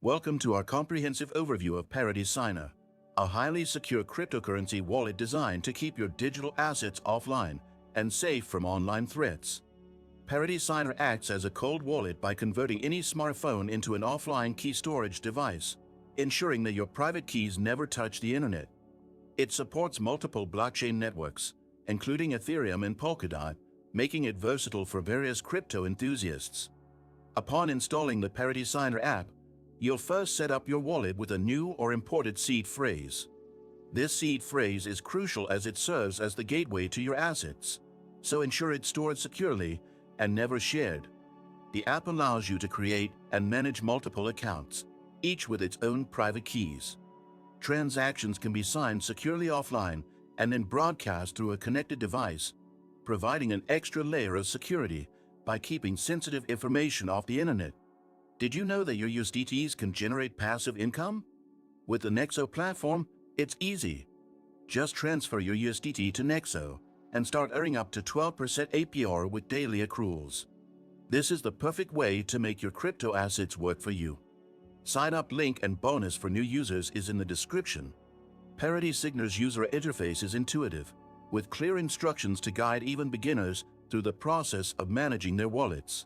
Welcome to our comprehensive overview of Parity Signer, a highly secure cryptocurrency wallet designed to keep your digital assets offline and safe from online threats. Parity Signer acts as a cold wallet by converting any smartphone into an offline key storage device, ensuring that your private keys never touch the internet. It supports multiple blockchain networks, including Ethereum and Polkadot, making it versatile for various crypto enthusiasts. Upon installing the Parity Signer app, you'll first set up your wallet with a new or imported seed phrase. This seed phrase is crucial as it serves as the gateway to your assets, so ensure it's stored securely and never shared. The app allows you to create and manage multiple accounts, each with its own private keys. Transactions can be signed securely offline and then broadcast through a connected device, providing an extra layer of security by keeping sensitive information off the internet. Did you know that your USDTs can generate passive income? With the Nexo platform, it's easy. Just transfer your USDT to Nexo and start earning up to 12% APR with daily accruals. This is the perfect way to make your crypto assets work for you. Sign up link and bonus for new users is in the description. Parity Signer's user interface is intuitive, with clear instructions to guide even beginners through the process of managing their wallets.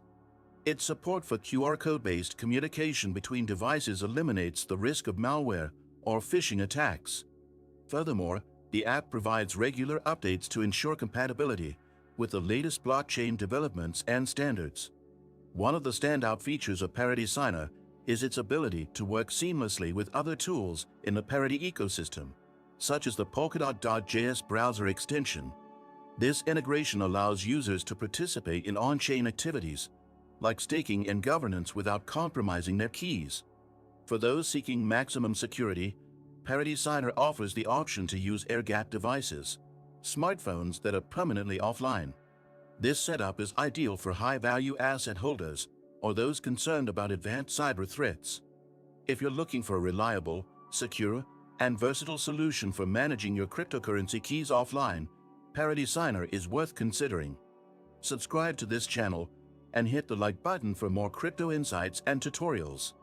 Its support for QR code-based communication between devices eliminates the risk of malware or phishing attacks. Furthermore, the app provides regular updates to ensure compatibility with the latest blockchain developments and standards. One of the standout features of Parity Signer is its ability to work seamlessly with other tools in the Parity ecosystem, such as the Polkadot.js browser extension. This integration allows users to participate in on-chain activities, like staking and governance without compromising their keys. For those seeking maximum security, Parity Signer offers the option to use air-gapped devices, smartphones that are permanently offline. This setup is ideal for high-value asset holders or those concerned about advanced cyber threats. If you're looking for a reliable, secure, and versatile solution for managing your cryptocurrency keys offline, Parity Signer is worth considering. Subscribe to this channel and hit the like button for more crypto insights and tutorials.